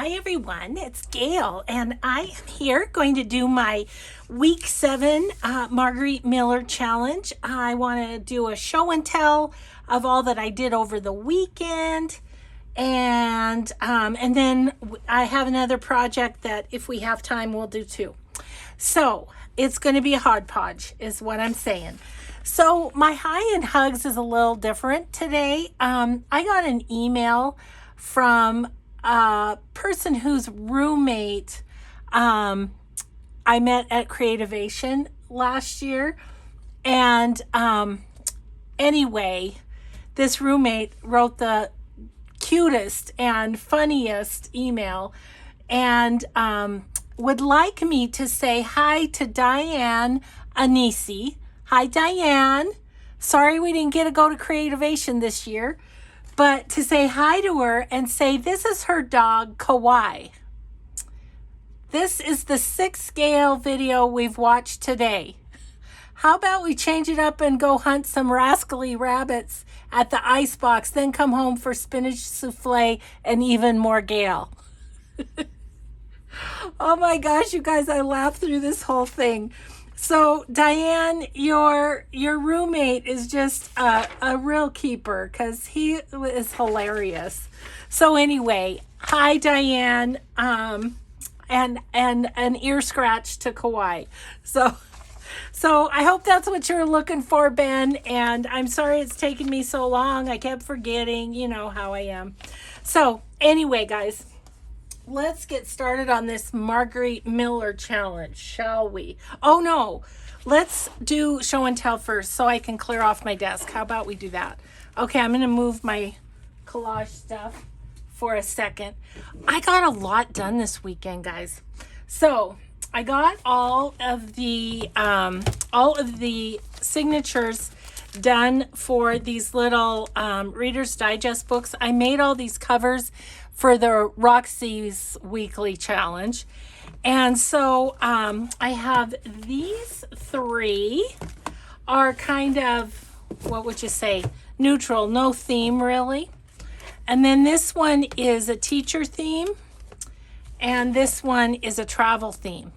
Hi everyone, it's Gail, and I am here going to do my week 7 Margarete Miller challenge. I want to do a show and tell of all that I did over the weekend, and then I have another project that if we have time we'll do too. So it's going to be a hodgepodge is what I'm saying. So my hi and hugs is a little different today. I got an email from a person whose roommate I met at Creativation last year. And anyway, this roommate wrote the cutest and funniest email and would like me to say hi to Diane Anisi. Hi, Diane. Sorry we didn't get to go to Creativation this year, but to say hi to her and say this is her dog, Cori. This is the 6th scale video we've watched today. How about we change it up and go hunt some rascally rabbits at the icebox, then come home for spinach souffle and even more Gail. Oh my gosh, you guys, I laughed through this whole thing. So Diane, your roommate is just a real keeper because he is hilarious. So anyway, hi Diane, and an ear scratch to Cori. So I hope that's what you're looking for, Ben. And I'm sorry it's taken me so long. I kept forgetting, you know how I am. So anyway, guys, let's get started on this Margarete Miller challenge, shall we? Oh no, let's do show and tell first so I can clear off my desk. How about we do that? Okay, I'm going to move my collage stuff for a second. I got a lot done this weekend, guys. So I got all of the signatures done for these little Reader's Digest books. I made all these covers for the Roxy's weekly challenge. And so I have these 3 are kind of, what would you say, neutral, no theme really. And then this one is a teacher theme. And this one is a travel theme.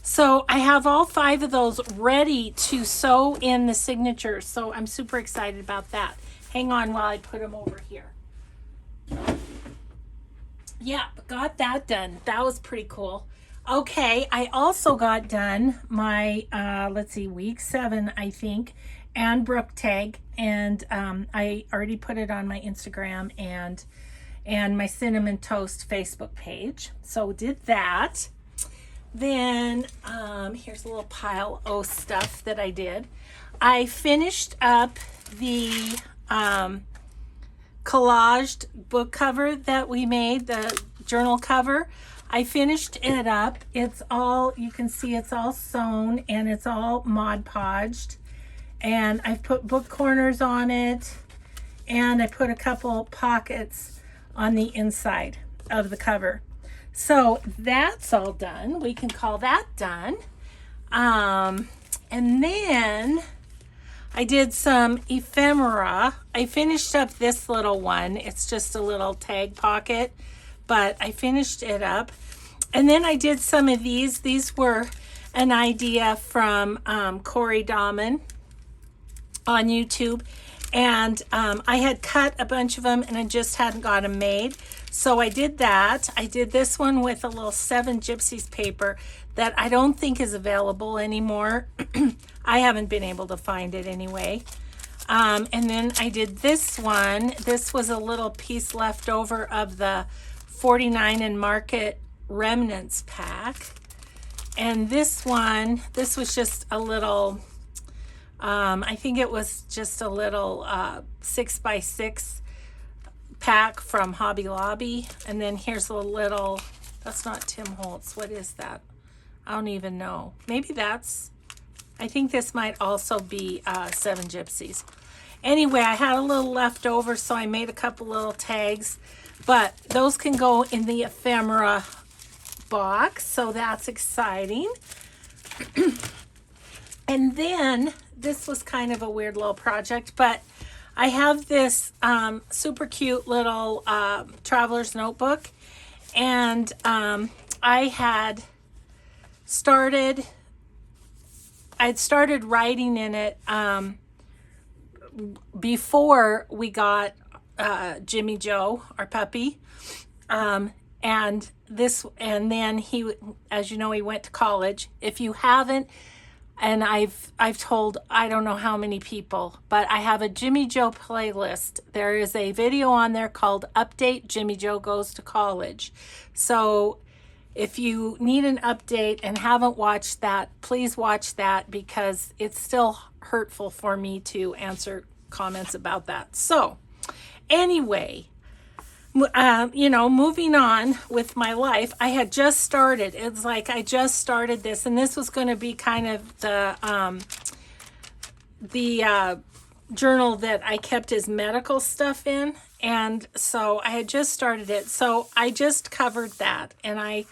So I have all 5 of those ready to sew in the signatures. So I'm super excited about that. Hang on while I put them over here. Yeah, got that done. That was pretty cool. Okay, I also got done my, week 7, I think, and Brooke tag. And I already put it on my Instagram and my Cinnamon Toast Facebook page. So did that. Then here's a little pile of stuff that I did. I finished up the collaged book cover that we made, the journal cover. I finished it up. It's all, you can see it's all sewn and it's all Mod Podged. And I've put book corners on it. And I put a couple pockets on the inside of the cover. So that's all done. We can call that done. And then I did some ephemera. I finished up this little one. It's just a little tag pocket, but I finished it up. And then I did some of these. These were an idea from Cori Dahmen on YouTube. And I had cut a bunch of them and I just hadn't got them made. So I did that. I did this one with a little 7 Gypsies paper that I don't think is available anymore. I haven't been able to find it anyway. And then I did this one. This was a little piece left over of the 49 and Market Remnants pack. And this one, this was just a little, I think it was just a little 6x6 pack from Hobby Lobby. And then here's a little, that's not Tim Holtz. What is that? I don't even know. Maybe that's, I think this might also be 7 Gypsies. Anyway, I had a little left over, so I made a couple little tags. But those can go in the ephemera box, so that's exciting. And then this was kind of a weird little project, but I have this super cute little traveler's notebook, And I'd started writing in it before we got Jimmy Joe, our puppy. And then he, as you know, he went to college. If you haven't, and I've told I don't know how many people, but I have a Jimmy Joe playlist. There is a video on there called Update Jimmy Joe Goes to College. So if you need an update and haven't watched that, please watch that, because it's still hurtful for me to answer comments about that. So anyway, moving on with my life, I had just started. It's like I just started this, and this was going to be kind of the journal that I kept his medical stuff in, and so I had just started it. So I just covered that, and I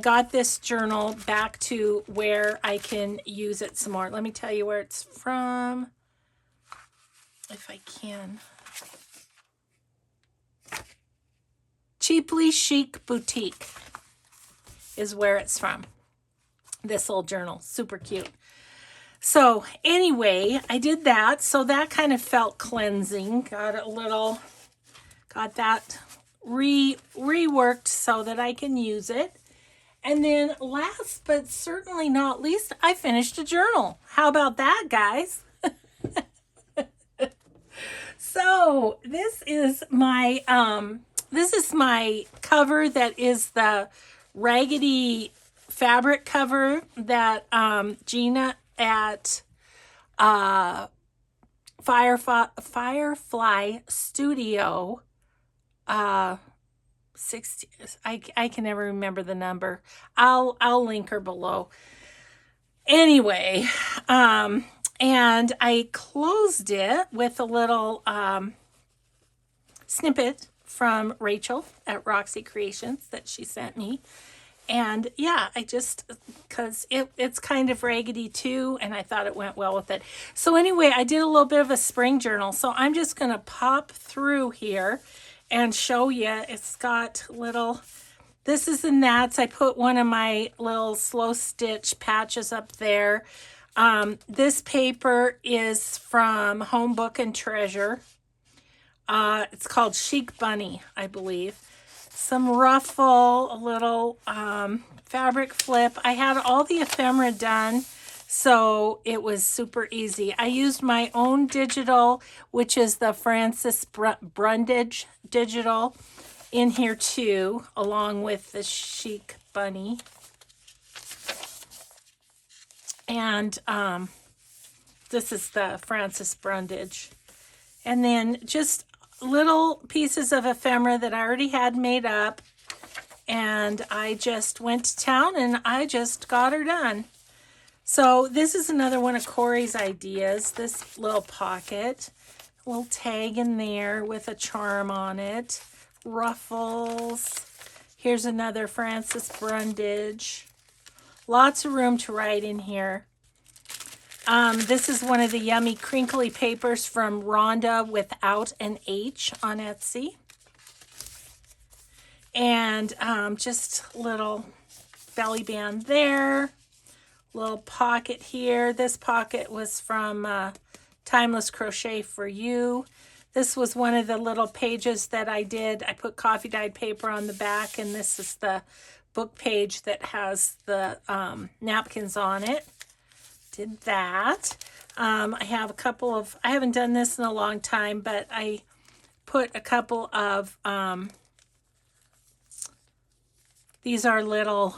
got this journal back to where I can use it some more. Let me tell you where it's from, if I can. Cheaply Chic Boutique is where it's from. This old journal, super cute. So anyway, I did that. So that kind of felt cleansing. Got that reworked so that I can use it. And then last but certainly not least, I finished a journal. How about that, guys? So this is my cover that is the Raggedy fabric cover that Gina at Firefly Studio 60, I can never remember the number. I'll link her below. Anyway, and I closed it with a little snippet from Rachel at Roxy Creations that she sent me. And yeah, I just, because it's kind of raggedy too, and I thought it went well with it. So anyway, I did a little bit of a spring journal. So I'm just going to pop through here and show you. It's got little this and that's. I put one of my little slow stitch patches up there. This paper is from Home Book and Treasure. It's called Chic Bunny, I believe. Some ruffle, a little fabric flip. I had all the ephemera done, so it was super easy. I used my own digital, which is the Francis Brundage digital, in here too, along with the Chic Bunny. And this is the Francis Brundage. And then just little pieces of ephemera that I already had made up, and I just went to town and I just got her done. So this is another one of Cori's ideas, this little pocket, a little tag in there with a charm on it, ruffles. Here's another Francis Brundage. Lots of room to write in here. This is one of the yummy crinkly papers from Rhonda without an H on Etsy. And just little belly band there. Little pocket here. This pocket was from Timeless Crochet for You. This was one of the little pages that I did. I put coffee dyed paper on the back, and this is the book page that has the napkins on it. Did that. I have a couple of, I haven't done this in a long time, but I put a couple of, these are little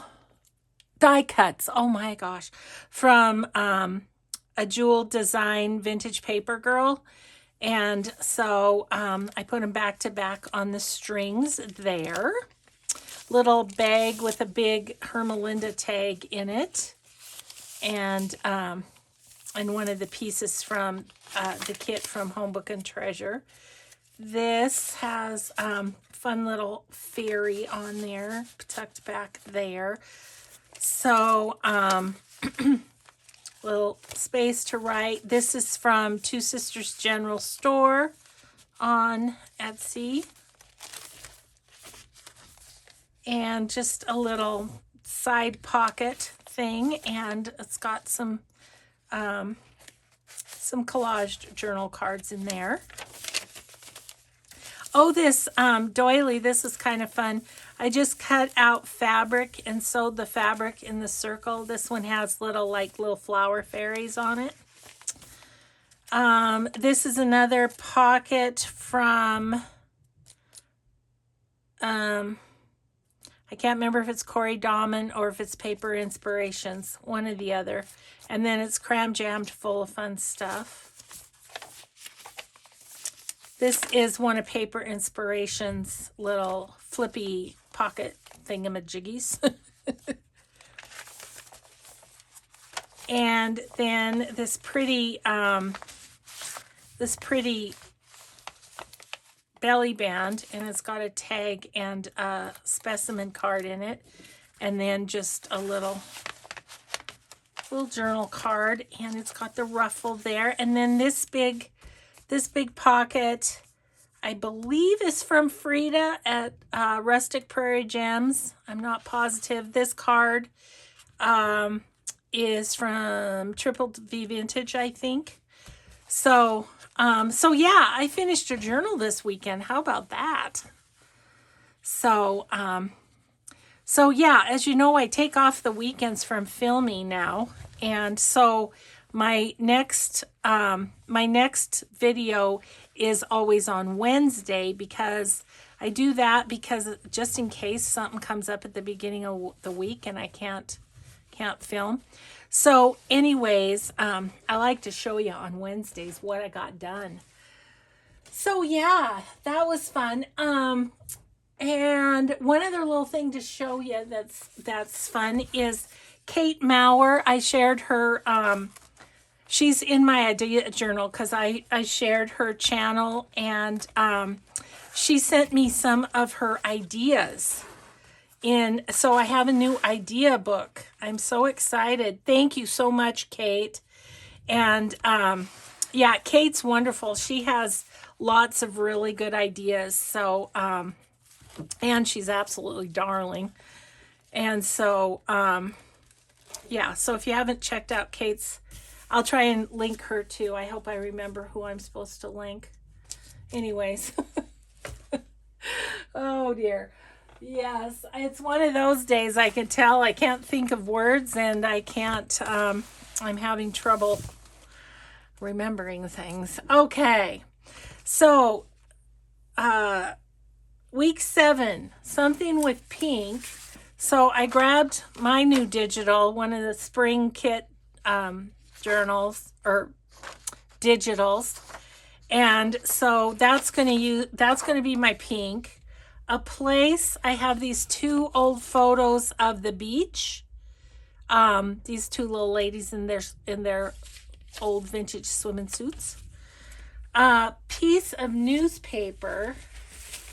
die cuts, oh my gosh, from a Jewel Design Vintage Paper Girl. And so I put them back to back on the strings there. Little bag with a big Hermelinda tag in it. And one of the pieces from the kit from Home Book and Treasure. This has fun little fairy on there, tucked back there. So little space to write. This is from Two Sisters General Store on Etsy. and just a little side pocket thing, and it's got some collage journal cards in there. Oh, this doily, this is kind of fun. I just cut out fabric and sewed the fabric in the circle. This one has little flower fairies on it. This is another pocket from, I can't remember if it's Cori Dahmen or if it's Paper Inspirations, one or the other. And then it's cram jammed full of fun stuff. This is one of Paper Inspirations' little flippy pocket thingamajiggies. And then this pretty belly band, and it's got a tag and a specimen card in it, and then just a little journal card, and it's got the ruffle there. And then this big pocket, I believe, is from Frida at Rustic Prairie Gems. I'm not positive. This card is from Triple V Vintage, I think. So yeah, I finished a journal this weekend. How about that? So yeah, as you know, I take off the weekends from filming now, and so my next video is always on Wednesday, because I do that because just in case something comes up at the beginning of the week and I can't film. So anyways, I like to show you on Wednesdays what I got done. So yeah, that was fun. And one other little thing to show you that's fun is Kate Mower. I shared her, she's in my idea journal because I shared her channel, and she sent me some of her ideas. So I have a new idea book. I'm so excited. Thank you so much, Kate. And yeah, Kate's wonderful. She has lots of really good ideas. So, and she's absolutely darling. And so, yeah, so if you haven't checked out Kate's, I'll try and link her too. I hope I remember who I'm supposed to link. Anyways. Oh dear. Yes, it's one of those days. I can tell I can't think of words, and I can't, I'm having trouble remembering things. Okay. So, week 7, something with pink. So I grabbed my new digital, one of the spring kit, journals or digitals. And so that's going to be my pink. A place, I have these 2 old photos of the beach. These 2 little ladies in their old vintage swimming suits. A piece of newspaper.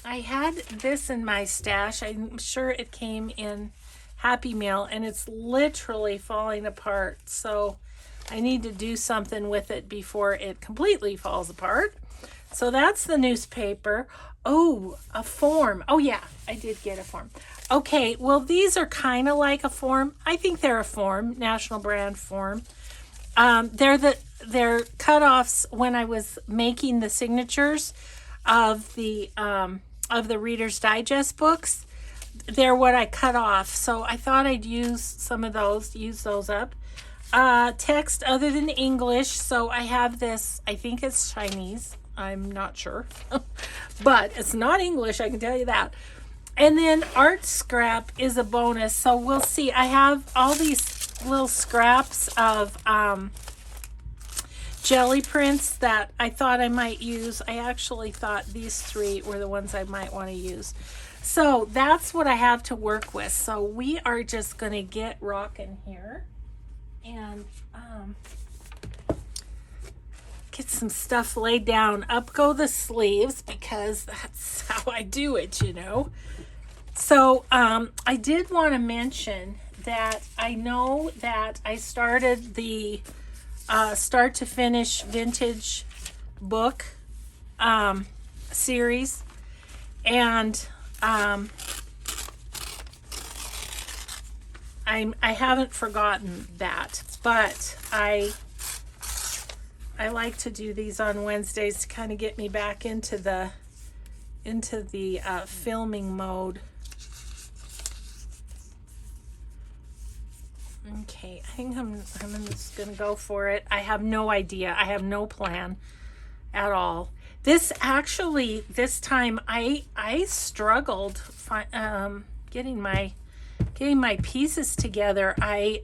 I had this in my stash. I'm sure it came in Happy Meal, and it's literally falling apart. So I need to do something with it before it completely falls apart. So that's the newspaper. Oh, a form. Oh yeah, I did get a form. Okay, well, these are kind of like a form. I think they're a form, national brand form. They're cut-offs when I was making the signatures of the Reader's Digest books. They're what I cut off. So I thought I'd use those up. Text other than English. So I have this, I think it's Chinese. I'm not sure, but it's not English, I can tell you that. And then art scrap is a bonus. So we'll see. I have all these little scraps of jelly prints that I thought I might use. I actually thought these 3 were the ones I might want to use. So that's what I have to work with. So we are just going to get rocking here and get some stuff laid down. Up go the sleeves, because that's how I do it, you know. So I did want to mention that I know that I started the start to finish vintage book series, and I haven't forgotten that, but I like to do these on Wednesdays to kind of get me back into the filming mode. Okay, I think I'm just gonna go for it. I have no idea. I have no plan at all. This time I struggled getting my pieces together. I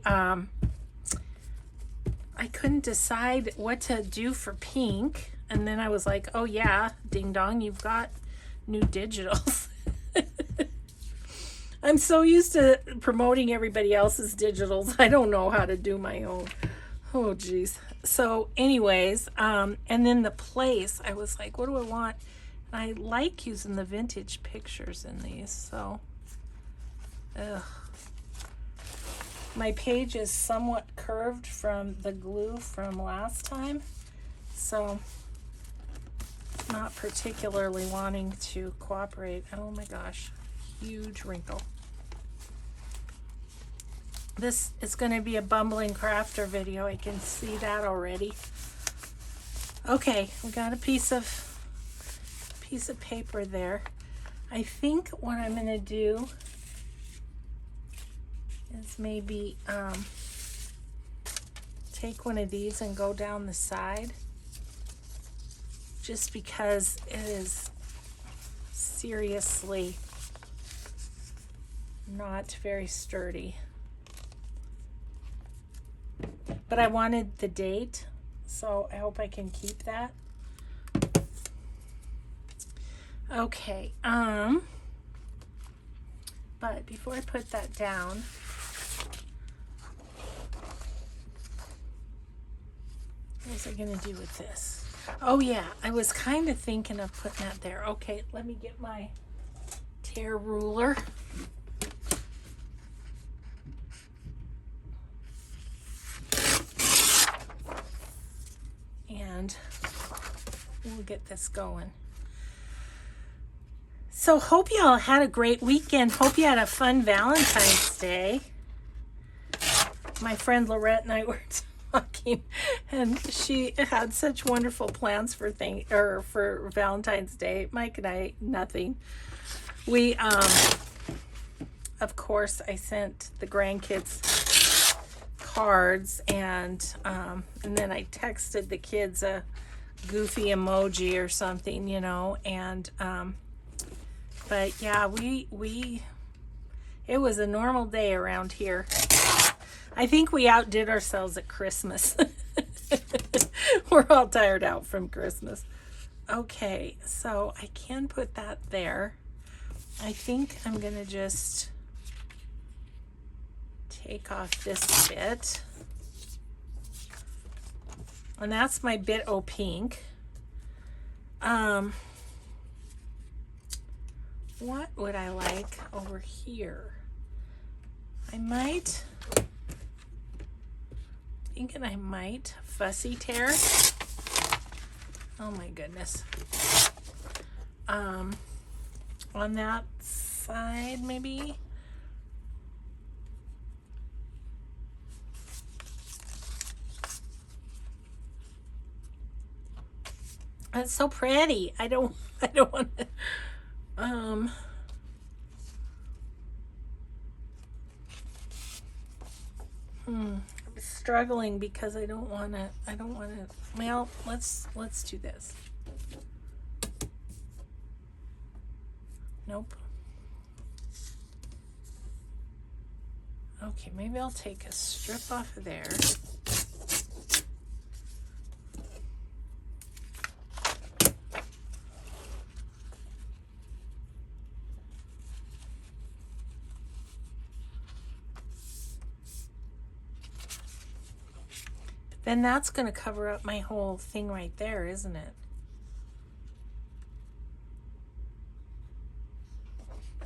couldn't decide what to do for pink, and then I was like, oh yeah, ding dong, you've got new digitals. I'm so used to promoting everybody else's digitals. I don't know how to do my own. Oh geez. So anyways, and then the place, I was like, what do I want? And I like using the vintage pictures in these, so my page is somewhat curved from the glue from last time, so not particularly wanting to cooperate. Oh my gosh, huge wrinkle. This is going to be a bumbling crafter video. I can see that already. Okay, we got a piece of paper there. I think what I'm going to do is maybe take one of these and go down the side, just because it is seriously not very sturdy. But I wanted the date, so I hope I can keep that. Okay, but before I put that down, what was I gonna do with this? Oh yeah, I was kind of thinking of putting that there. Okay, let me get my tear ruler. And we'll get this going. So hope you all had a great weekend. Hope you had a fun Valentine's Day. My friend Lorette and I were talking, and she had such wonderful plans for Valentine's Day. Mike and I, nothing. We of course I sent the grandkids cards, and then I texted the kids a goofy emoji or something, you know, and but yeah, it was a normal day around here. I think we outdid ourselves at Christmas. We're all tired out from Christmas. Okay, so I can put that there. I think I'm gonna just take off this bit, and that's my bit o' pink. What would I like over here? I might fussy tear. Oh my goodness. On that side maybe. That's so pretty. I don't want to. I'm struggling because I don't want to. Well, let's do this. Nope. Okay, maybe I'll take a strip off of there. Then that's going to cover up my whole thing right there, isn't it?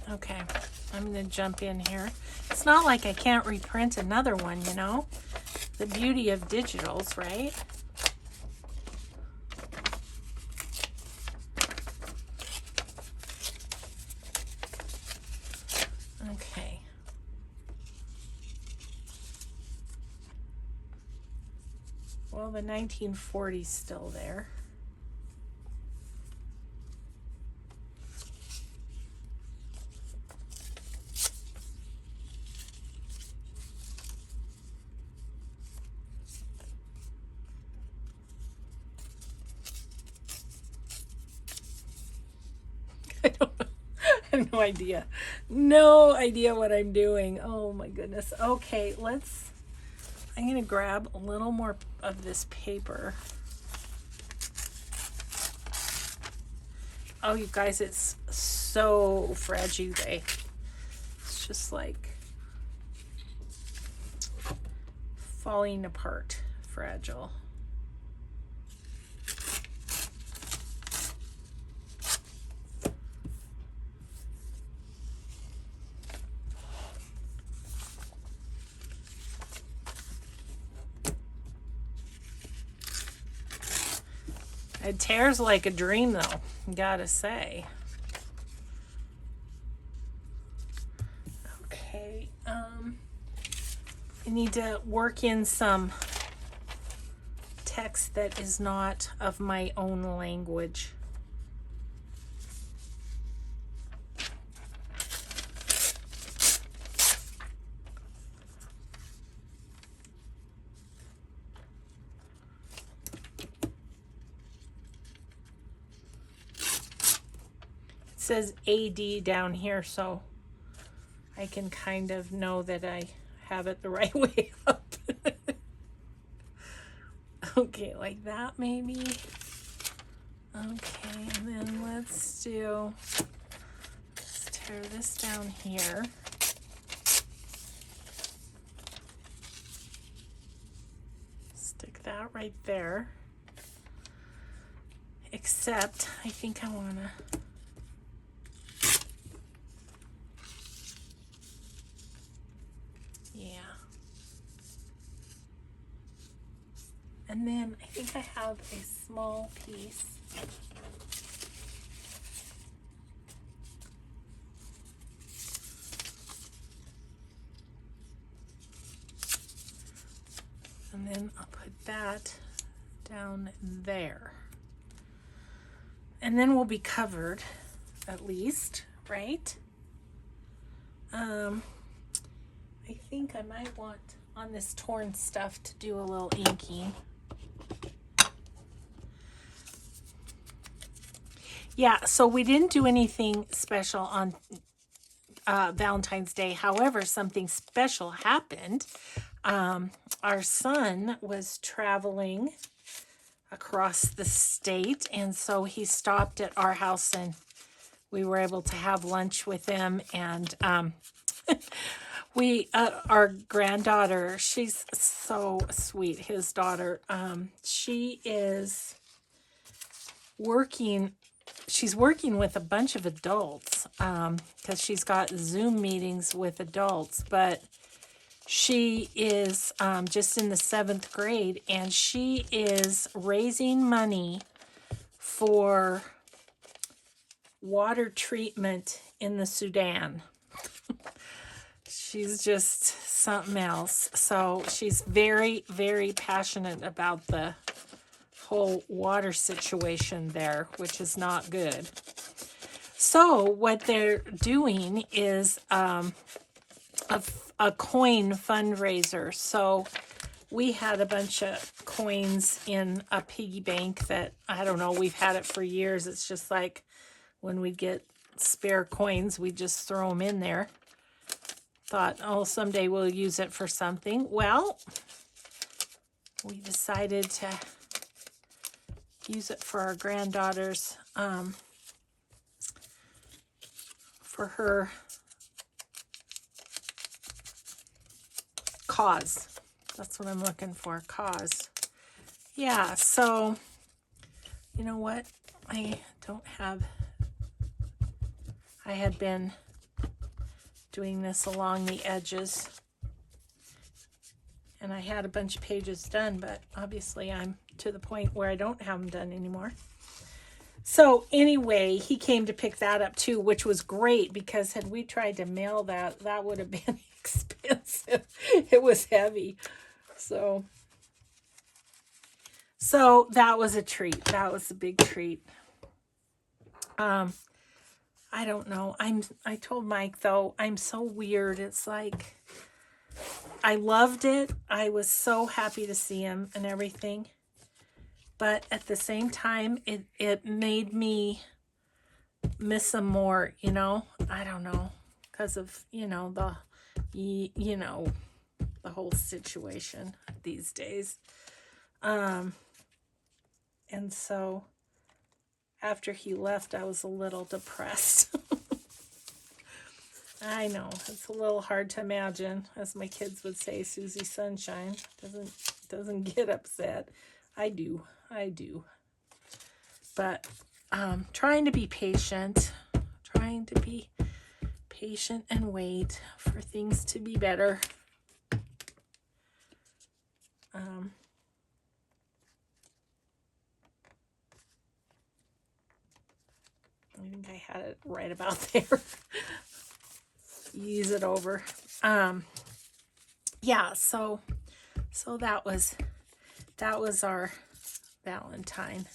Okay, I'm going to jump in here. It's not like I can't reprint another one, you know? The beauty of digitals, right? Okay. Oh, the 1940s still there. I don't know. I have no idea. No idea what I'm doing. Oh my goodness. Okay, I'm going to grab a little more of this paper. Oh, you guys, it's so fragile. It's just like falling apart, fragile. It tears like a dream, though, gotta say. Okay, I need to work in some text that is not of my own language. Says AD down here, so I can kind of know that I have it the right way up. Okay, like that maybe. Okay, and then let's tear this down here. Stick that right there. Except I think I want to and then I think I have a small piece. And then I'll put that down there. And then we'll be covered, at least, right? I think I might want on this torn stuff to do a little inking. Yeah, so we didn't do anything special on Valentine's Day. However, something special happened. Our son was traveling across the state, and so he stopped at our house, and we were able to have lunch with him. And our granddaughter, she's so sweet, his daughter, she is working. She's working with a bunch of adults because she's got Zoom meetings with adults, but she is just in the 7th grade, and she is raising money for water treatment in the Sudan. She's just something else. So she's very, very passionate about the whole water situation there, which is not good. So what they're doing is a coin fundraiser. So we had a bunch of coins in a piggy bank that, I don't know, we've had it for years. It's just like when we get spare coins, we just throw them in there. Thought, oh, someday we'll use it for something. Well, we decided to use it for our granddaughter's, for her cause. That's what I'm looking for, cause. Yeah, so, you know what? I had been doing this along the edges, and I had a bunch of pages done, but obviously I'm to the point where I don't have them done anymore. So anyway, he came to pick that up too, which was great, because had we tried to mail that, that would have been expensive. It was heavy. So So that was a treat. That was a big treat. I don't know. I told Mike though, I'm so weird. It's like I loved it. I was so happy to see him and everything. But at the same time, it made me miss him more, you know? I don't know. Because of, the whole situation these days. And so after he left, I was a little depressed. I know, it's a little hard to imagine, as my kids would say, Susie Sunshine doesn't get upset. I do. But trying to be patient and wait for things to be better. I think I had it right about there. Ease it over. Yeah, so that was our Valentine.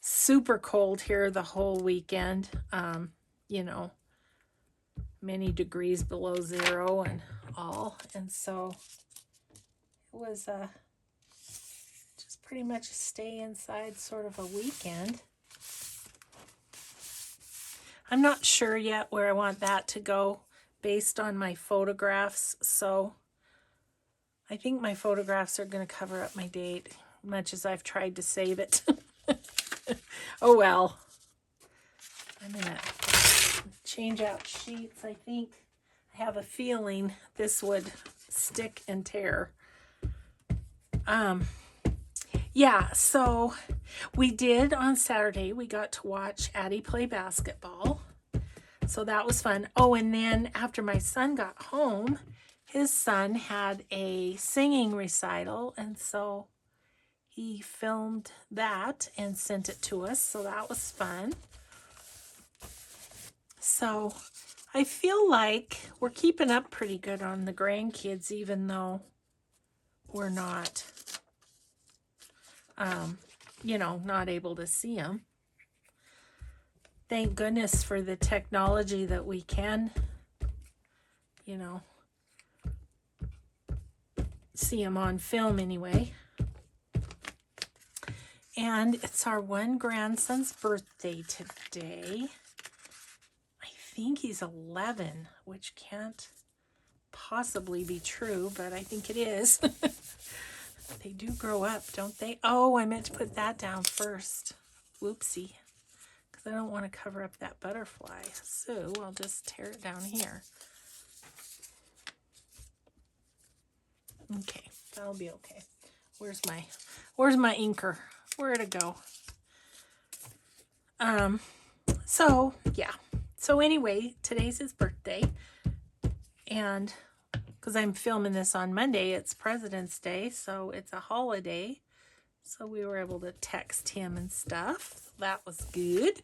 Super cold here the whole weekend. Many degrees below zero and all. And so it was just pretty much stay inside sort of a weekend. I'm not sure yet where I want that to go based on my photographs. So I think my photographs are going to cover up my date, much as I've tried to save it. Oh well. I'm going to change out sheets. I think I have a feeling this would stick and tear. Yeah, so we did on Saturday, we got to watch Addie play basketball. So that was fun. Oh, and then after my son got home, his son had a singing recital. And so he filmed that and sent it to us. So that was fun. So I feel like we're keeping up pretty good on the grandkids, even though we're not, not able to see them. Thank goodness for the technology that we can, see them on film anyway. And it's our one grandson's birthday today. I think he's 11, which can't possibly be true, but I think it is. They do grow up, don't they? Oh, I meant to put that down first. Whoopsie. Because I don't want to cover up that butterfly. So I'll just tear it down here. Okay, that'll be okay. Where's my inker? Where'd it go? So yeah. So anyway, today's his birthday. And because I'm filming this on Monday, it's President's Day, so it's a holiday. So we were able to text him and stuff. That was good.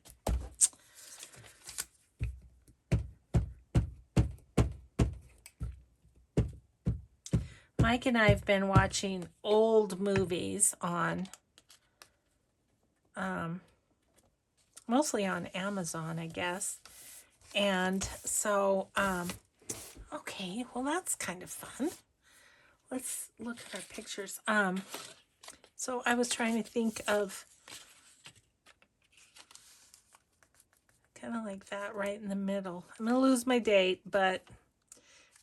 Mike and I have been watching old movies on, mostly on Amazon, I guess. And so, okay, well, that's kind of fun. Let's look at our pictures. So I was trying to think of kind of like that right in the middle. I'm going to lose my date, but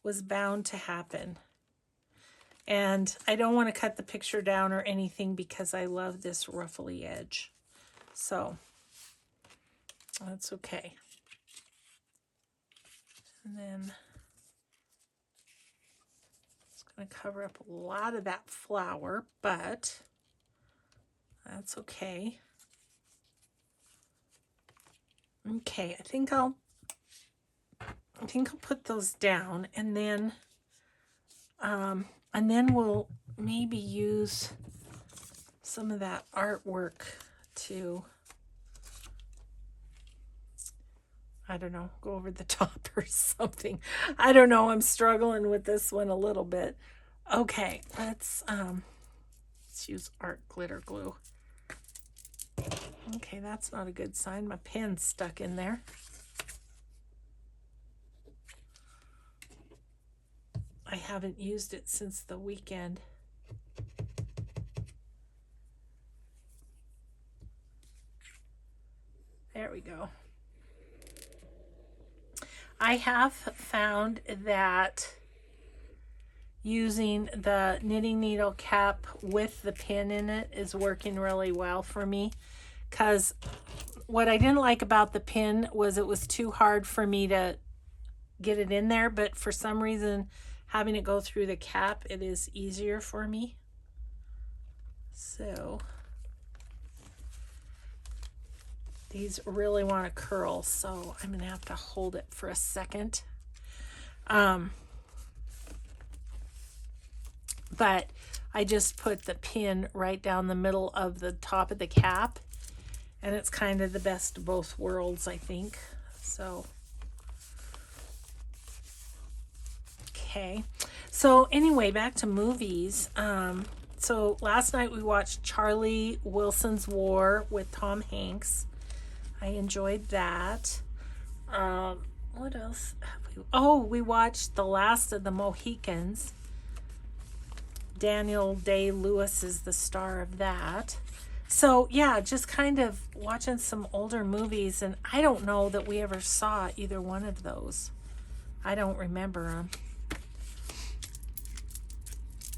was bound to happen. And I don't want to cut the picture down or anything because I love this ruffly edge. So that's okay. And then it's going to cover up a lot of that flower, but that's okay. Okay, I think I'll put those down, and then we'll maybe use some of that artwork to, I don't know, go over the top or something. I don't know. I'm struggling with this one a little bit. Okay, let's Let's use art glitter glue. Okay, that's not a good sign. My pen's stuck in there. I haven't used it since the weekend. There we go. I have found that using the knitting needle cap with the pin in it is working really well for me, because what I didn't like about the pin was it was too hard for me to get it in there, but for some reason having it go through the cap, it is easier for me. So these really want to curl, so I'm gonna have to hold it for a second. But I just put the pin right down the middle of the top of the cap, and it's kind of the best of both worlds, I think. So, okay. So anyway, back to movies. So last night we watched Charlie Wilson's War with Tom Hanks. I enjoyed that. What else have we? Oh, we watched The Last of the Mohicans. Daniel Day-Lewis is the star of that. So yeah, just kind of watching some older movies, and I don't know that we ever saw either one of those. I don't remember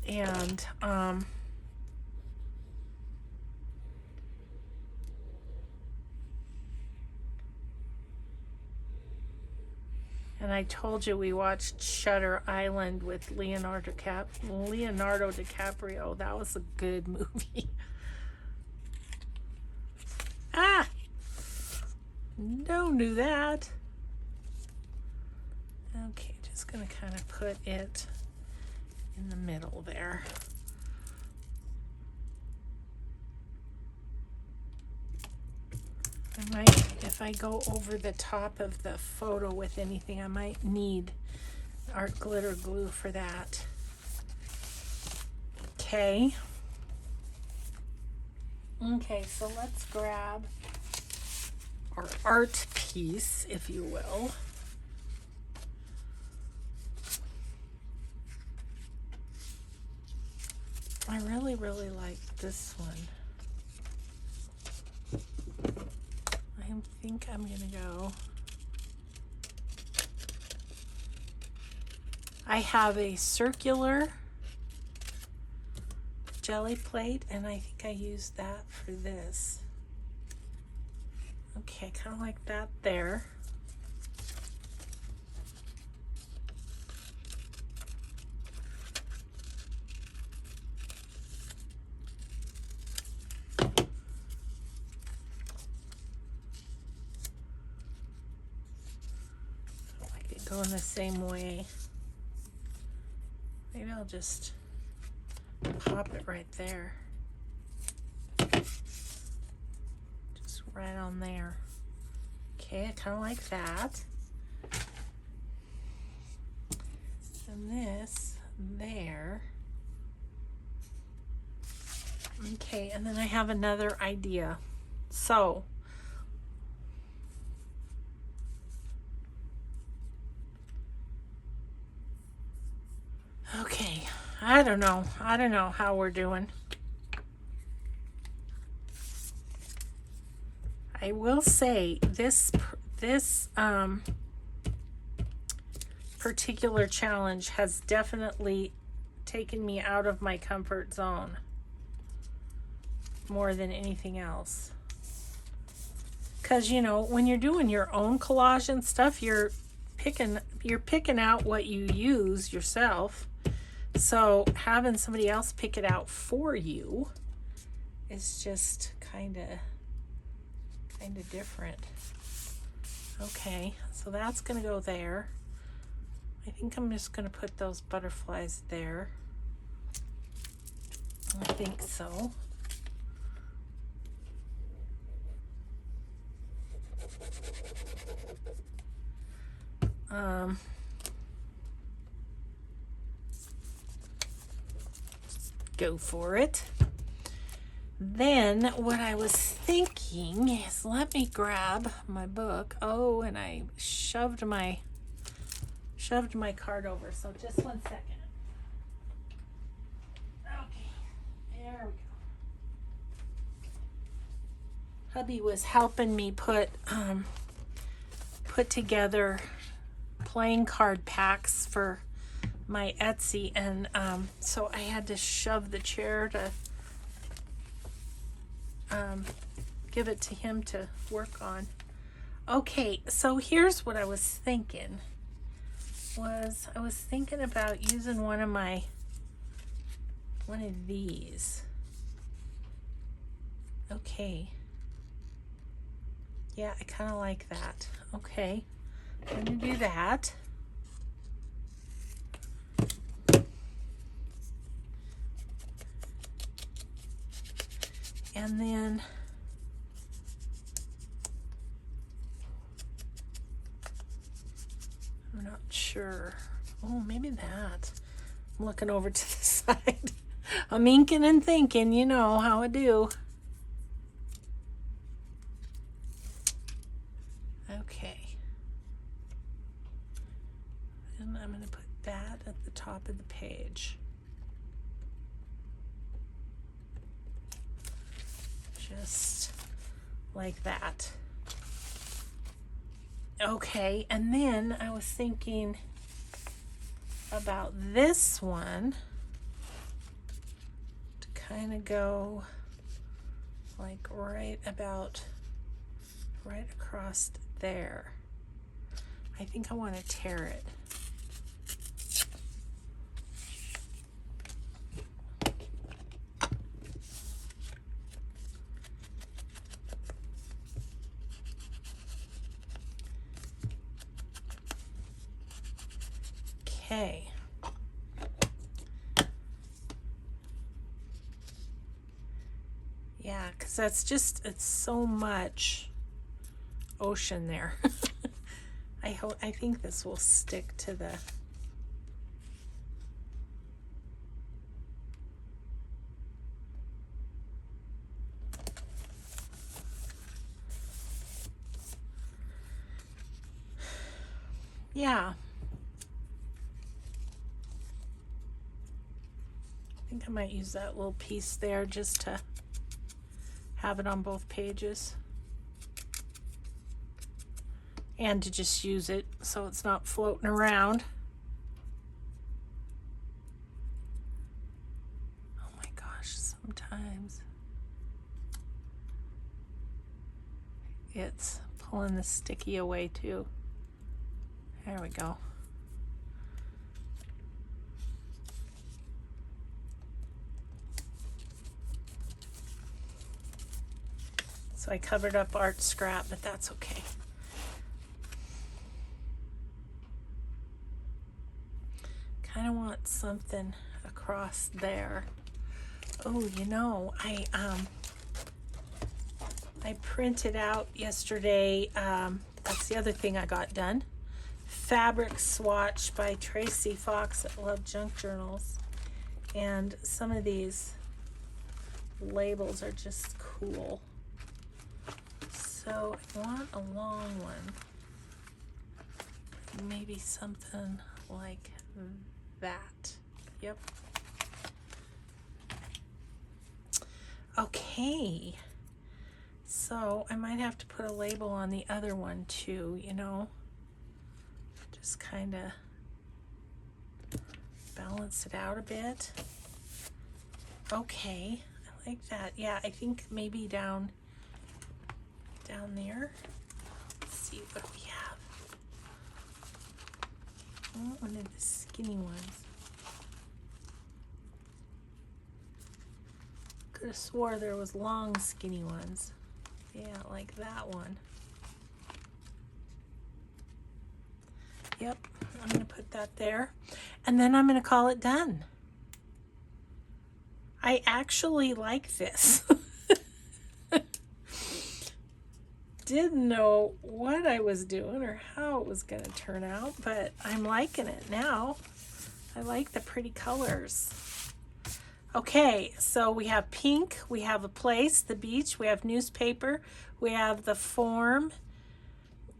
them. And I told you we watched Shutter Island with Leonardo DiCaprio. That was a good movie. Ah! Don't do that. Okay, just gonna kind of put it in the middle there. I might, if I go over the top of the photo with anything, I might need art glitter glue for that. Okay. Okay, so let's grab our art piece, if you will. I really, really like this one. I think I'm gonna go. I have a circular jelly plate, and I think I used that for this. Okay, kind of like that there. Going the same way. Maybe I'll just pop it right there. Just right on there. Okay, I kind of like that. And this there. Okay, and then I have another idea. So okay, I don't know how we're doing. I will say this particular challenge has definitely taken me out of my comfort zone more than anything else. Because, you know, when you're doing your own collage and stuff, you're picking out what you use yourself. So having somebody else pick it out for you is just kind of different. Okay, so that's going to go there. I think I'm just going to put those butterflies there. I think so. Go for it. then what I was thinking is, let me grab my book. Oh, and I shoved my card over. So just 1 second. Okay, there we go. Hubby was helping me put together playing card packs for my Etsy, and so I had to shove the chair to give it to him to work on. Okay, so here's what I was thinking. I was thinking about using one of these. Okay. Yeah, I kind of like that. Okay, I'm gonna do that. And then I'm not sure. Oh, maybe that. I'm looking over to the side. I'm inking and thinking, you know how I do. Okay. And I'm going to put that at the top of the page. Just like that. Okay, and then I was thinking about this one to kind of go like right across there. I think I want to tear it. Okay. Yeah, because it's so much ocean there. I think this will stick to the yeah. I think I might use that little piece there just to have it on both pages. And to just use it so it's not floating around. Oh my gosh, sometimes it's pulling the sticky away too. There we go. So I covered up art scrap, but that's okay. Kind of want something across there. Oh, you know, I printed out yesterday, that's the other thing I got done. Fabric Swatch by Tracy Fox at Love Junk Journals. And some of these labels are just cool. So I want a long one. Maybe something like that. Yep. Okay. So I might have to put a label on the other one too, you know. Just kind of balance it out a bit. Okay. I like that. Yeah, I think maybe down there. Let's see what we have. I want one of the skinny ones. Could have swore there was long skinny ones. Yeah, like that one. Yep, I'm going to put that there. And then I'm going to call it done. I actually like this. Didn't know what I was doing or how it was going to turn out, but I'm liking it now. I like the pretty colors. Okay, so we have pink, we have a place, the beach, we have newspaper, we have the form,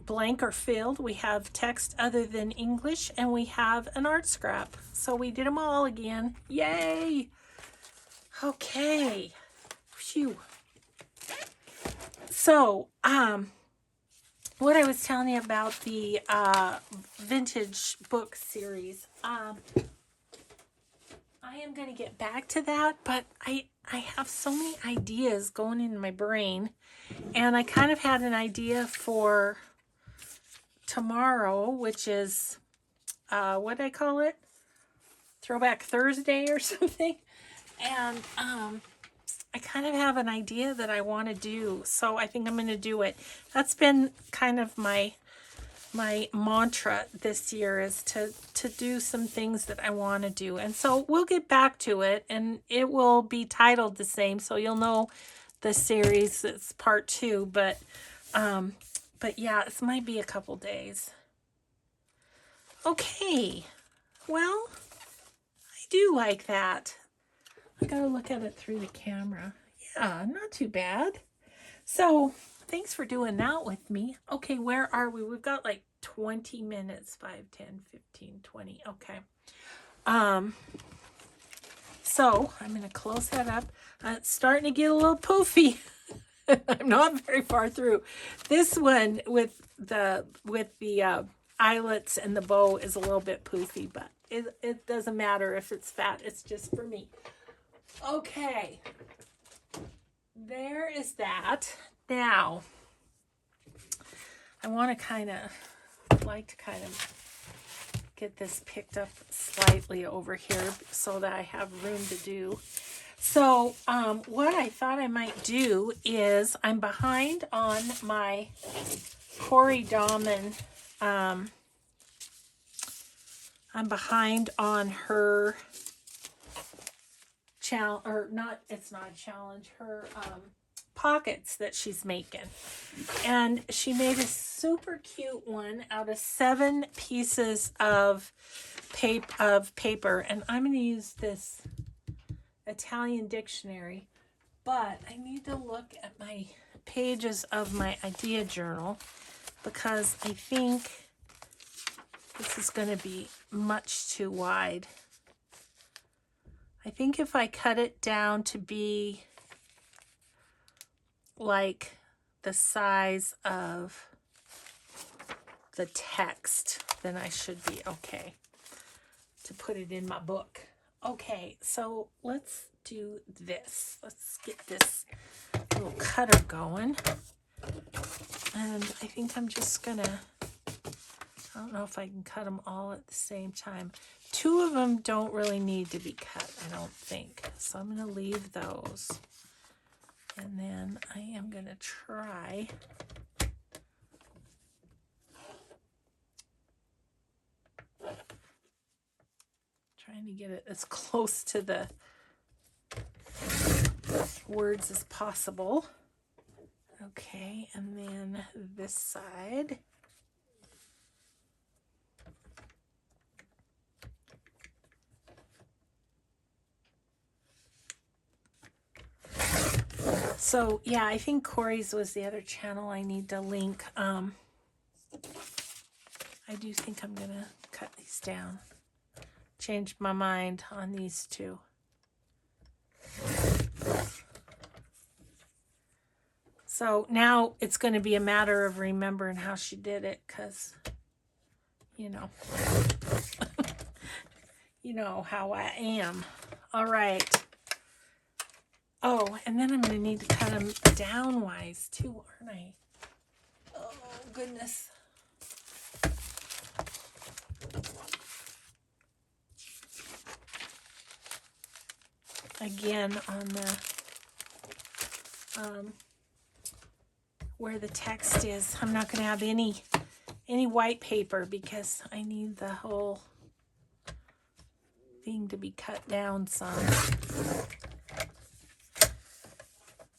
blank or filled, we have text other than English, and we have an art scrap. So we did them all again. Yay! Okay. Phew. So, what I was telling you about the vintage book series, I am going to get back to that, but I have so many ideas going in my brain, and I kind of had an idea for tomorrow, which is, what do I call it? Throwback Thursday or something. And I kind of have an idea that I want to do, so I think I'm going to do it. That's been kind of my mantra this year, is to do some things that I want to do. And so we'll get back to it, and it will be titled the same, so you'll know the series. It's part 2, but yeah, this might be a couple days. Okay, well, I do like that. I gotta look at it through the camera. Yeah, not too bad. So thanks for doing that with me. Okay, where are we? We've got like 20 minutes, 5, 10, 15, 20. Okay. So I'm gonna close that up. It's starting to get a little poofy. I'm not very far through. This one with the eyelets and the bow is a little bit poofy, but it doesn't matter if it's fat. It's just for me. Okay, there is that. Now, I want to kind of get this picked up slightly over here so that I have room to do. So, what I thought I might do is, I'm behind on my Cori Dahmen. I'm behind on her challenge, or not, it's not a challenge, her pockets that she's making. And she made a super cute one out of 7 pieces of paper, and I'm going to use this Italian dictionary, but I need to look at my pages of my idea journal, because I think this is going to be much too wide. I think if I cut it down to be like the size of the text, then I should be okay to put it in my book. Okay, so let's do this. Let's get this little cutter going. And I think I'm just gonna, I don't know if I can cut them all at the same time. 2 of them don't really need to be cut, I don't think. So I'm gonna leave those. And then I am gonna try trying to get it as close to the words as possible. Okay, and then this side. So yeah, I think Cori's was the other channel I need to link. I do think I'm gonna cut these down. Changed my mind on these 2. So now it's going to be a matter of remembering how she did it, because, you know, you know how I am. All right. Oh, and then I'm going to need to cut them downwise too, aren't I? Oh, goodness. Again, on the where the text is, I'm not going to have any white paper, because I need the whole thing to be cut down some.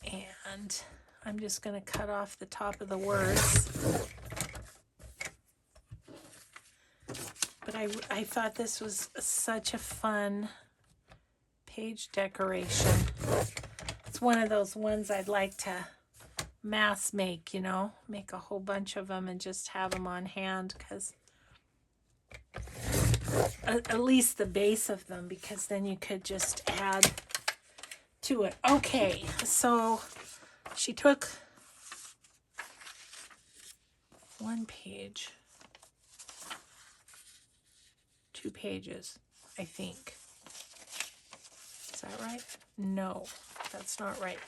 And I'm just going to cut off the top of the words. But I thought this was such a fun Page decoration. It's one of those ones I'd like to mass make, you know, make a whole bunch of them and just have them on hand, because at least the base of them, because then you could just add to it. Okay, so she took one page, 2 pages, I think. Is that right? No, that's not right.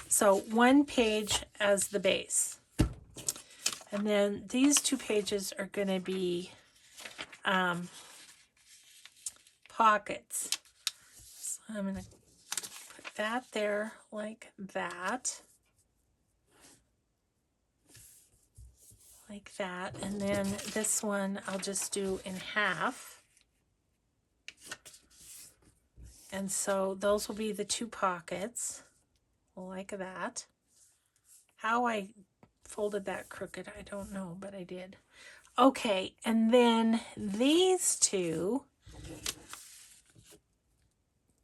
So 1 page as the base. And then these 2 pages are going to be pockets. So I'm going to put that there like that. Like that. And then this one I'll just do in half. And so those will be the 2 pockets. Like that. How I folded that crooked, I don't know, but I did. Okay, and then these 2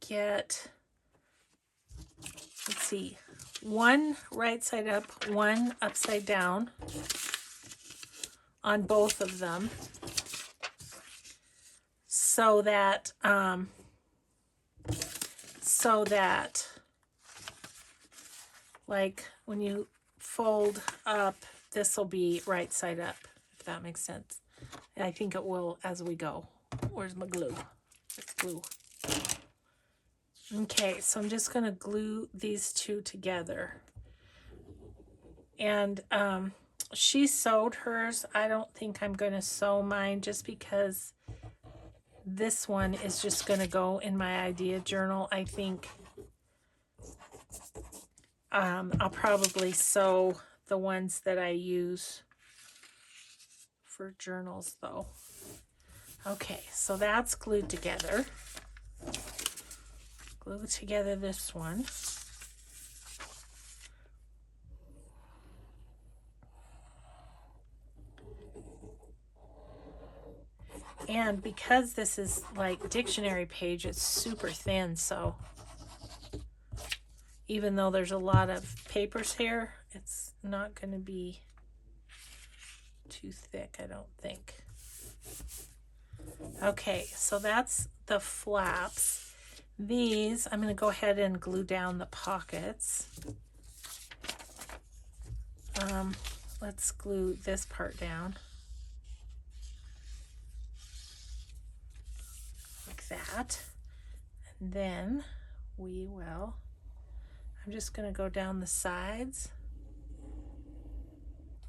get, let's see, 1 right side up, 1 upside down on both of them, so that like when you fold up, this will be right side up, if that makes sense. I think it will as we go. Where's my glue? It's glue. Okay, so I'm just going to glue these 2 together. And she sewed hers. I don't think I'm going to sew mine, just because this one is just going to go in my idea journal. I think I'll probably sew the ones that I use for journals though. Okay, so that's glued together. Glue together this one. And because this is like dictionary page, it's super thin, so even though there's a lot of papers here, it's not going to be too thick, I don't think. Okay, so that's the flaps. These, I'm going to go ahead and glue down the pockets. Let's glue this part down. Like that. And then we will, I'm just going to go down the sides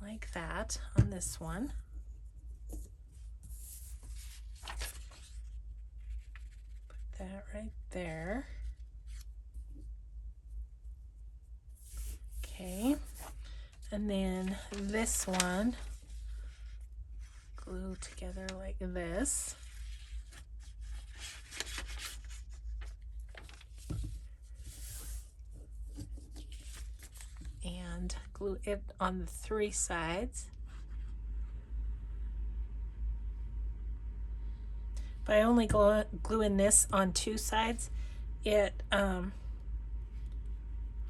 like that on this one. Put that right there. Okay. And then this one, glue together like this. And glue it on the 3 sides. By only gluing this on 2 sides, it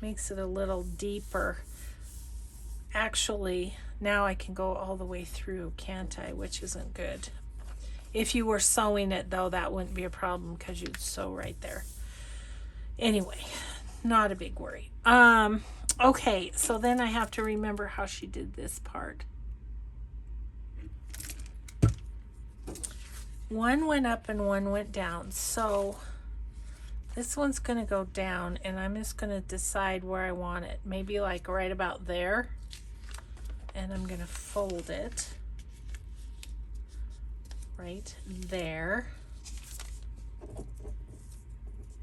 makes it a little deeper. Actually, now I can go all the way through, can't I? Which isn't good. If you were sewing it though, that wouldn't be a problem because you'd sew right there. Anyway, not a big worry. Okay, so then I have to remember how she did this part. One went up and one went down. So this one's going to go down, and I'm just going to decide where I want it. Maybe like right about there. And I'm going to fold it right there.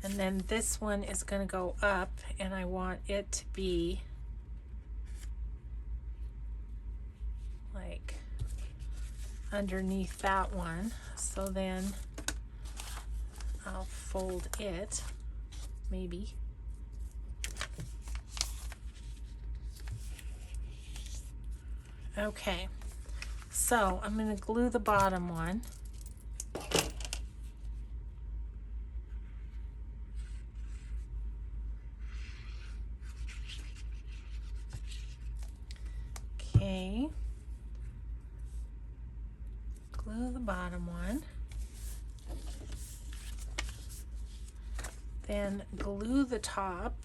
And then this one is going to go up, and I want it to be like underneath that one. So then I'll fold it, maybe. Okay, so I'm going to glue the bottom one. bottom one. Then glue the top.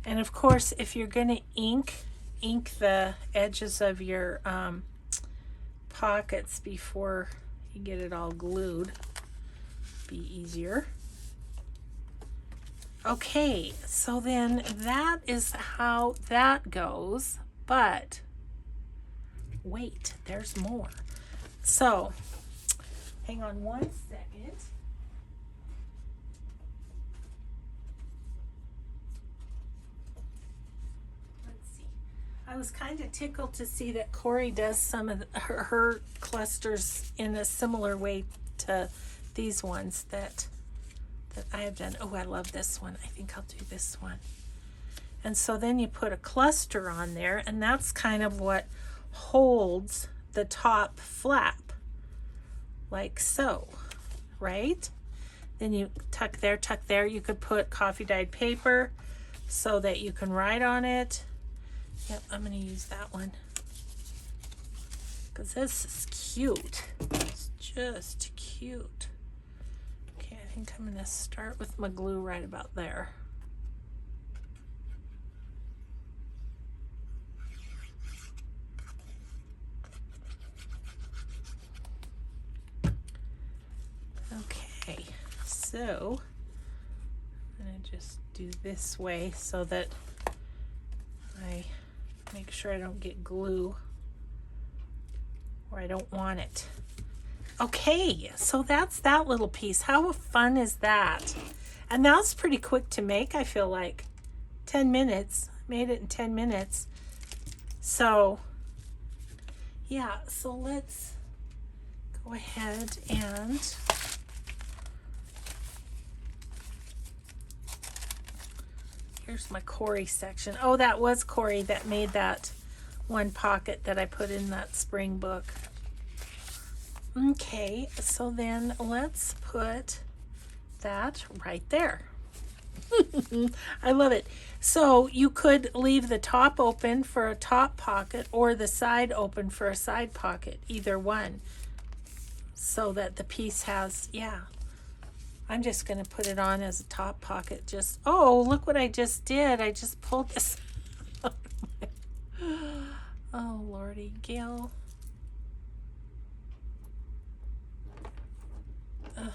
And of course, if you're going to ink the edges of your pockets before you get it all glued, be easier. Okay, so then that is how that goes, but wait, there's more. So, hang on one second. I was kind of tickled to see that Cori does some of her clusters in a similar way to these ones that I have done. Oh, I love this one. I think I'll do this one. And so then you put a cluster on there, and that's kind of what holds the top flap, like so, right? Then you tuck there, tuck there. You could put coffee dyed paper so that you can write on it. Yep, I'm going to use that one because this is cute. It's just cute. Okay, I think I'm going to start with my glue right about there. Okay, so I'm going to just do this way so that I make sure I don't get glue where I don't want it. Okay, so that's that little piece. How fun is that? And that's pretty quick to make, I feel like. 10 minutes. Made it in 10 minutes. So, yeah, so let's go ahead and here's my Cori section. Oh, that was Cori that made that one pocket that I put in that spring book. Okay, so then let's put that right there. I love it. So you could leave the top open for a top pocket or the side open for a side pocket, either one, so that the piece has, yeah. I'm just going to put it on as a top pocket. Just, oh, look what I just did. I just pulled this. Oh, Lordy, Gil. Ugh.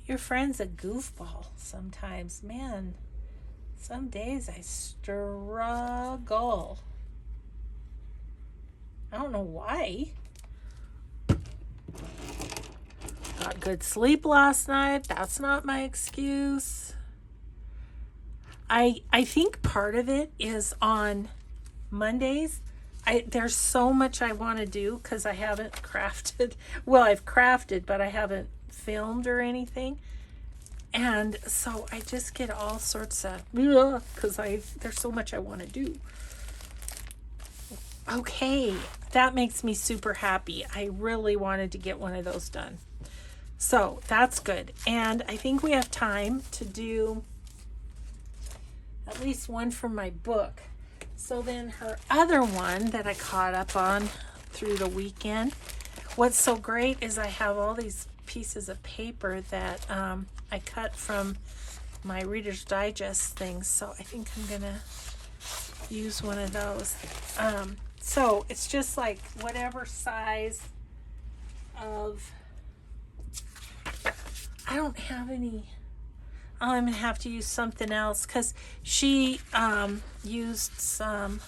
Your friend's a goofball sometimes. Man, some days I struggle. I don't know why. Got good sleep last night. That's not my excuse. I think part of it is on Mondays. There's so much I want to do because I haven't crafted. Well, I've crafted, but I haven't filmed or anything. And so I just get all sorts of because there's so much I want to do. Okay, that makes me super happy. I really wanted to get one of those done. So that's good. And I think we have time to do at least one from my book. So then her other one that I caught up on through the weekend, what's so great is I have all these pieces of paper that I cut from my Reader's Digest things. So I think I'm going to use one of those. So it's just like whatever size of... I don't have any. Oh, I'm gonna have to use something else because she used some.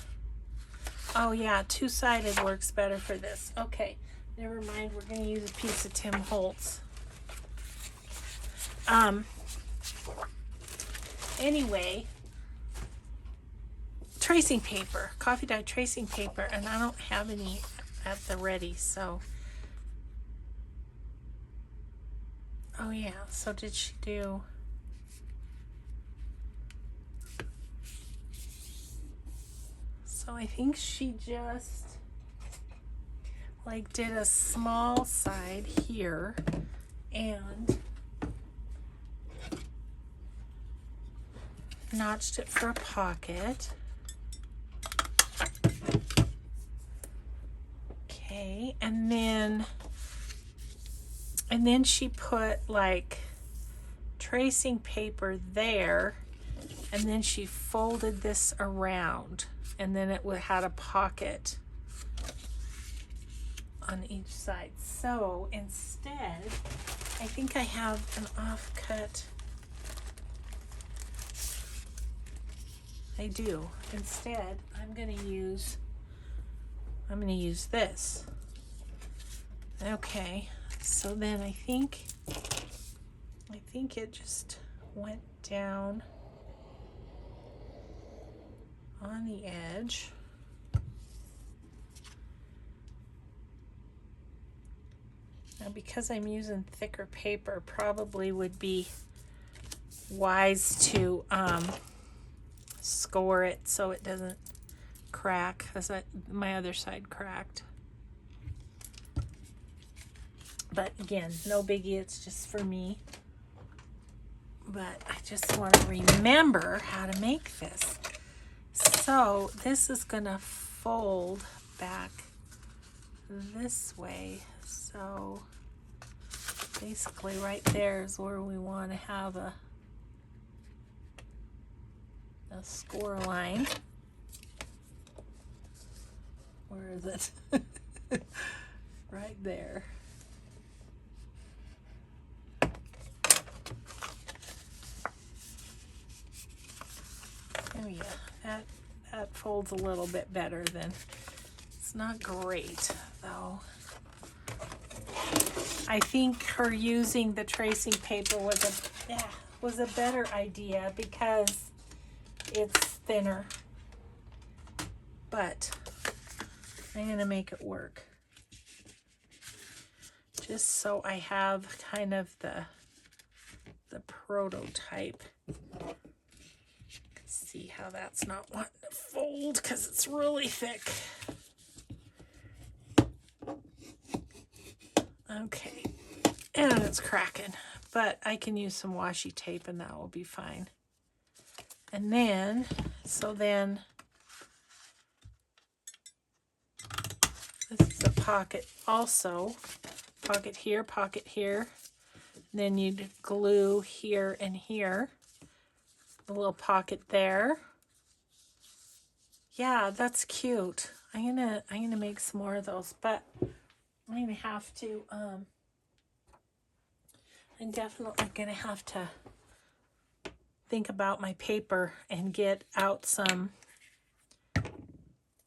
Oh yeah, two-sided works better for this. Okay, never mind. We're gonna use a piece of Tim Holtz. Anyway, tracing paper, coffee dye tracing paper, and I don't have any at the ready, so. Oh yeah, so did she do... So I think she just like did a small side here and notched it for a pocket. Okay, and then she put like tracing paper there, and then she folded this around, and then it had a pocket on each side. So instead, I think I have an offcut. I do. Instead, I'm gonna use this. Okay, so then I think it just went down on the edge. Now, because I'm using thicker paper, probably would be wise to score it so it doesn't crack, because my other side cracked. But again, no biggie, it's just for me. But I just want to remember how to make this. So this is gonna fold back this way. So basically right there is where we want to have a score line. Where is it? Right there. Oh yeah, that folds a little bit better than, it's not great though. I think her using the tracing paper was a better idea because it's thinner. But I'm gonna make it work. Just so I have kind of the prototype. See how that's not wanting to fold because it's really thick. Okay, and it's cracking, but I can use some washi tape and that will be fine. And then, this is a pocket also. Pocket here, and then you'd glue here and here. A little pocket there. Yeah, that's cute. I'm gonna make some more of those, but I'm gonna have to I'm definitely gonna have to think about my paper and get out some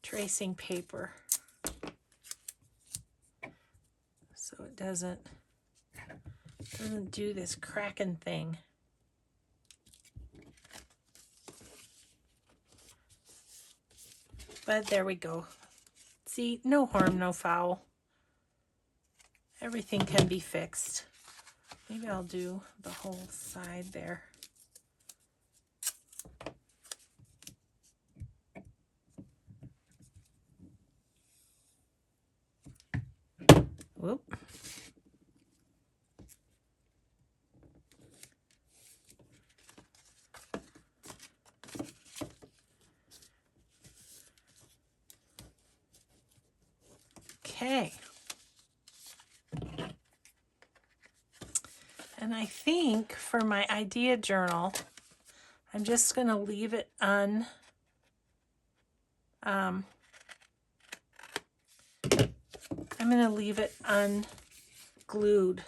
tracing paper so it doesn't do this cracking thing. But there we go. See, no harm, no foul. Everything can be fixed. Maybe I'll do the whole side there. Whoop. Okay. And I think for my idea journal, I'm just going to leave it I'm going to leave it unglued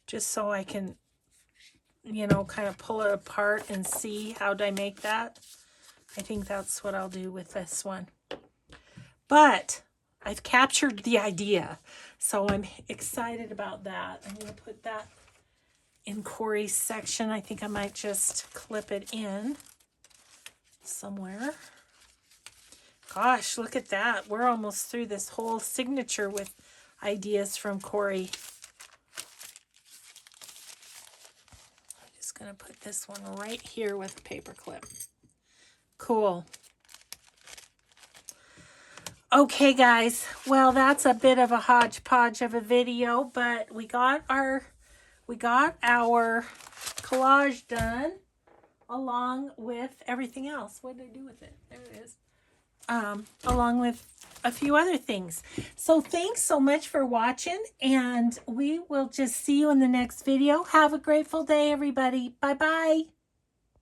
just so I can, kind of pull it apart and see how do I make that. I think that's what I'll do with this one. But I've captured the idea, so I'm excited about that. I'm going to put that in Cori's section. I think I might just clip it in somewhere. Gosh, look at that. We're almost through this whole signature with ideas from Cori. I'm just going to put this one right here with a paper clip. Cool. Okay, guys. Well, that's a bit of a hodgepodge of a video, but we got our collage done. along with everything else. What did I do with it? There it is. Along with a few other things. So thanks so much for watching, and we will just see you in the next video. Have a grateful day, everybody. Bye-bye.